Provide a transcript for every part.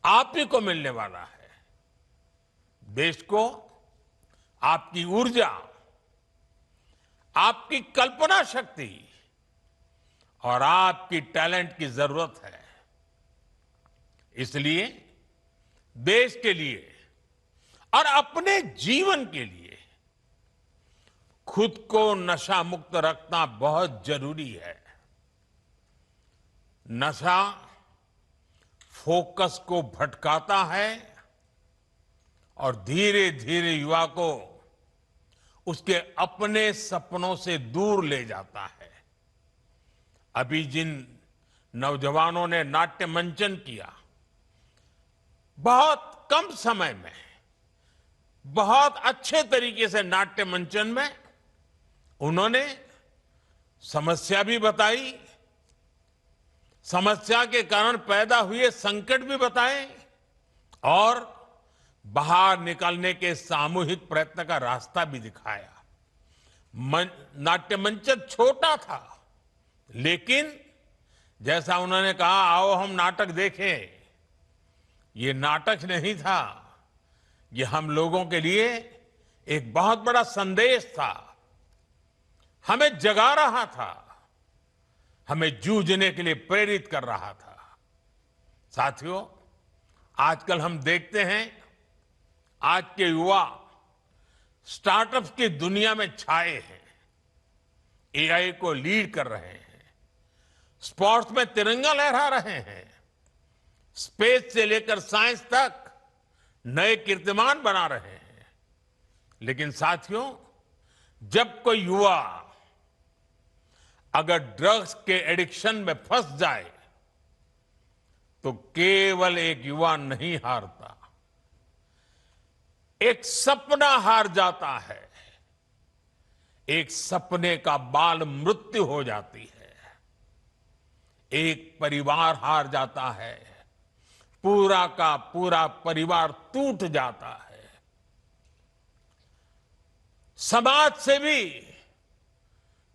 आप ही को मिलने वाला है। देश को आपकी ऊर्जा, आपकी कल्पना शक्ति और आपकी टैलेंट की जरूरत है। इसलिए देश के लिए और अपने जीवन के लिए खुद को नशा मुक्त रखना बहुत जरूरी है। नशा फोकस को भटकाता है और धीरे धीरे युवा को उसके अपने सपनों से दूर ले जाता है। अभी जिन नौजवानों ने नाट्य मंचन किया, बहुत कम समय में बहुत अच्छे तरीके से नाट्य मंचन में उन्होंने समस्या भी बताई, समस्या के कारण पैदा हुए संकट भी बताए और बाहर निकलने के सामूहिक प्रयत्न का रास्ता भी दिखाया। नाट्य मंचन छोटा था, लेकिन जैसा उन्होंने कहा, आओ हम नाटक देखें, ये नाटक नहीं था, ये हम लोगों के लिए एक बहुत बड़ा संदेश था, हमें जगा रहा था, हमें जूझने के लिए प्रेरित कर रहा था। साथियों, आजकल हम देखते हैं आज के युवा स्टार्टअप्स की दुनिया में छाए हैं, एआई को लीड कर रहे हैं, स्पोर्ट्स में तिरंगा लहरा रहे हैं, स्पेस से लेकर साइंस तक नए कीर्तिमान बना रहे हैं। लेकिन साथियों, जब कोई युवा अगर ड्रग्स के एडिक्शन में फंस जाए तो केवल एक युवा नहीं हारता, एक सपना हार जाता है, एक सपने का बाल मृत्यु हो जाती है, एक परिवार हार जाता है, पूरा का पूरा परिवार टूट जाता है, समाज से भी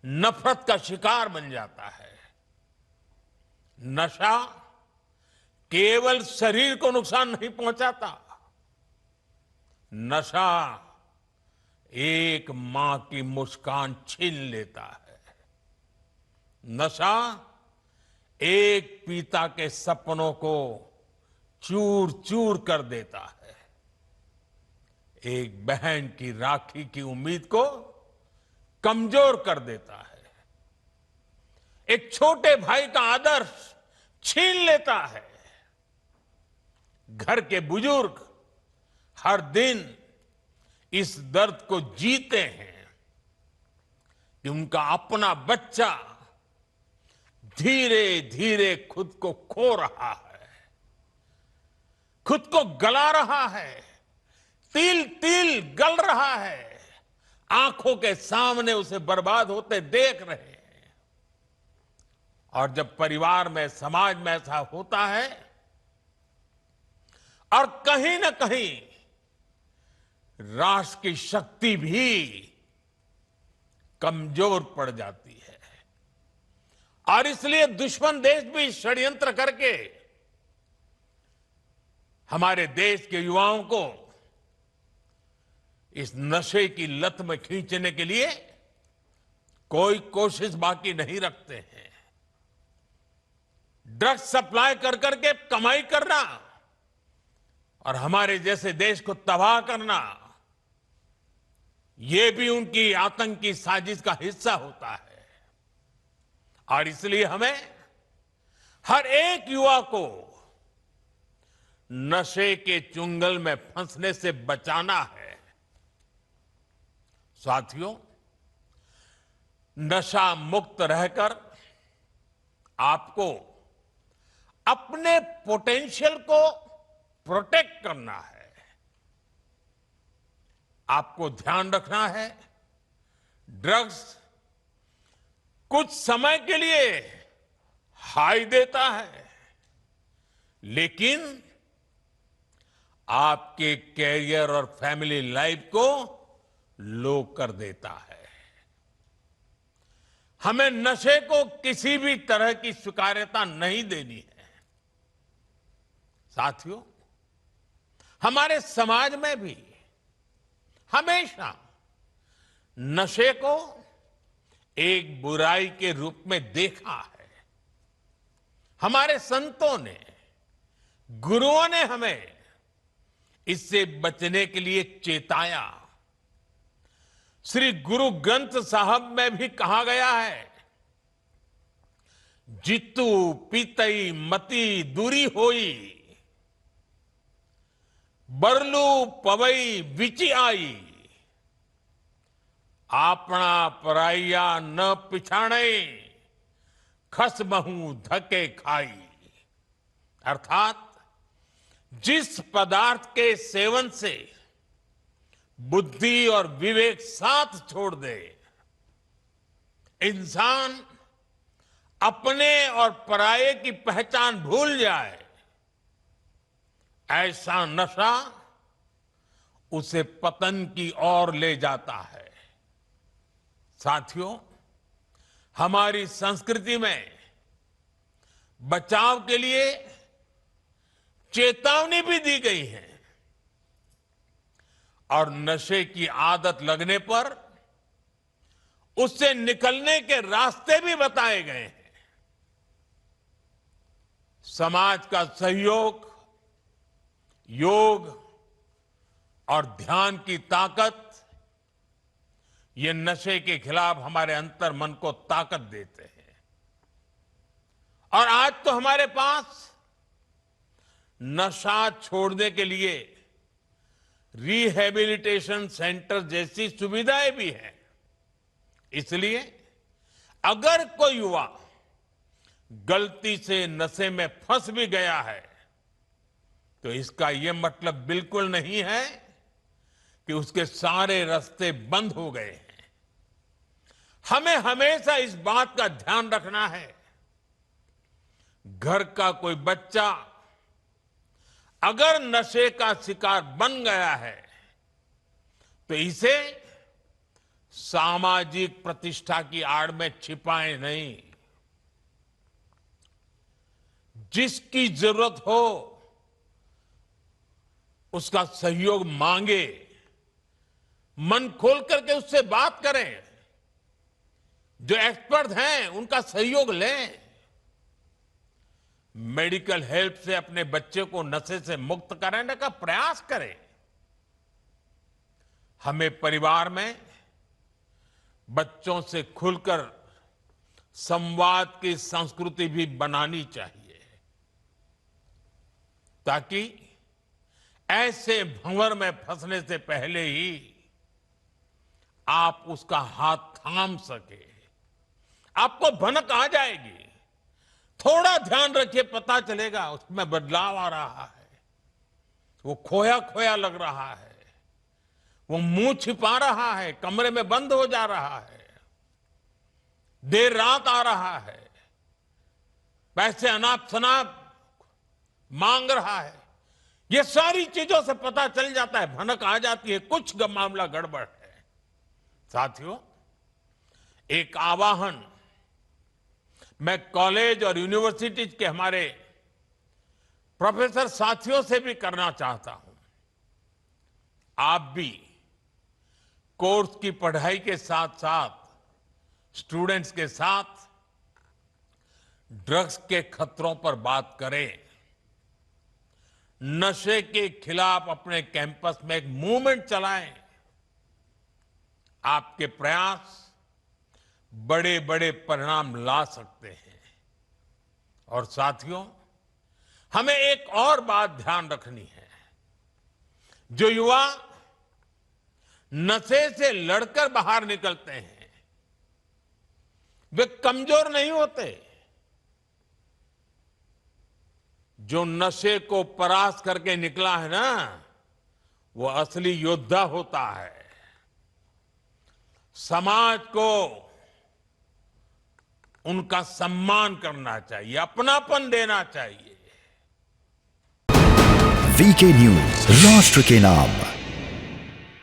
नफरत का शिकार बन जाता है। नशा केवल शरीर को नुकसान नहीं पहुंचाता, नशा एक मां की मुस्कान छीन लेता है, नशा एक पिता के सपनों को चूर चूर कर देता है, एक बहन की राखी की उम्मीद को कमजोर कर देता है, एक छोटे भाई का आदर्श छीन लेता है। घर के बुजुर्ग हर दिन इस दर्द को जीते हैं कि उनका अपना बच्चा धीरे धीरे खुद को खो रहा है, खुद को गला रहा है, तिल तिल गल रहा है, आंखों के सामने उसे बर्बाद होते देख रहे हैं। और जब परिवार में, समाज में ऐसा होता है और कहीं ना कहीं राष्ट्र की शक्ति भी कमजोर पड़ जाती है और इसलिए दुश्मन देश भी षड्यंत्र करके हमारे देश के युवाओं को इस नशे की लत में खींचने के लिए कोई कोशिश बाकी नहीं रखते हैं। ड्रग्स सप्लाई कर करके कमाई करना और हमारे जैसे देश को तबाह करना, यह भी उनकी आतंकी साजिश का हिस्सा होता है। और इसलिए हमें हर एक युवा को नशे के चुंगल में फंसने से बचाना है। साथियों, नशा मुक्त रहकर आपको अपने पोटेंशियल को प्रोटेक्ट करना है, आपको ध्यान रखना है। ड्रग्स कुछ समय के लिए हाई देता है, लेकिन आपके कैरियर और फैमिली लाइफ को लो कर देता है। हमें नशे को किसी भी तरह की स्वीकार्यता नहीं देनी है। साथियों, हमारे समाज में भी हमेशा नशे को एक बुराई के रूप में देखा है। हमारे संतों ने, गुरुओं ने हमें इससे बचने के लिए चेताया। श्री गुरु ग्रंथ साहब में भी कहा गया है, जितु पीतई मति दूरी होई, बरलू पवई विचि आई, आपना पराइया न पिछाणे, खस महू धके खाई। अर्थात जिस पदार्थ के सेवन से बुद्धि और विवेक साथ छोड़ दे, इंसान अपने और पराये की पहचान भूल जाए, ऐसा नशा उसे पतन की ओर ले जाता है। साथियों, हमारी संस्कृति में बचाव के लिए चेतावनी भी दी गई है और नशे की आदत लगने पर उससे निकलने के रास्ते भी बताए गए हैं। समाज का सहयोग, योग और ध्यान की ताकत, ये नशे के खिलाफ हमारे अंतर मन को ताकत देते हैं। और आज तो हमारे पास नशा छोड़ने के लिए रिहैबिलिटेशन सेंटर जैसी सुविधाएं भी हैं। इसलिए अगर कोई युवा गलती से नशे में फंस भी गया है, तो इसका यह मतलब बिल्कुल नहीं है कि उसके सारे रास्ते बंद हो गए हैं। हमें हमेशा इस बात का ध्यान रखना है, घर का कोई बच्चा अगर नशे का शिकार बन गया है, तो इसे सामाजिक प्रतिष्ठा की आड़ में छिपाएं नहीं। जिसकी जरूरत हो उसका सहयोग मांगे, मन खोल करके उससे बात करें, जो एक्सपर्ट हैं उनका सहयोग लें। मेडिकल हेल्प से अपने बच्चे को नशे से मुक्त कराने का प्रयास करें। हमें परिवार में बच्चों से खुलकर संवाद की संस्कृति भी बनानी चाहिए, ताकि ऐसे भंवर में फंसने से पहले ही आप उसका हाथ थाम सके। आपको भनक आ जाएगी, थोड़ा ध्यान रखिए, पता चलेगा उसमें बदलाव आ रहा है, वो खोया खोया लग रहा है, वो मुंह छिपा रहा है, कमरे में बंद हो जा रहा है, देर रात आ रहा है, पैसे अनाप शनाप मांग रहा है। ये सारी चीजों से पता चल जाता है, भनक आ जाती है, कुछ मामला गड़बड़ है। साथियों, एक आवाहन मैं कॉलेज और यूनिवर्सिटीज के हमारे प्रोफेसर साथियों से भी करना चाहता हूं। आप भी कोर्स की पढ़ाई के साथ साथ स्टूडेंट्स के साथ ड्रग्स के खतरों पर बात करें। नशे के खिलाफ अपने कैंपस में एक मूवमेंट चलाएं। आपके प्रयास बड़े बड़े परिणाम ला सकते हैं। और साथियों, हमें एक और बात ध्यान रखनी है। जो युवा नशे से लड़कर बाहर निकलते हैं, वे कमजोर नहीं होते। जो नशे को परास्त करके निकला है ना, वो असली योद्धा होता है। समाज को उनका सम्मान करना चाहिए, अपनापन देना चाहिए। वीके न्यूज, राष्ट्र के नाम।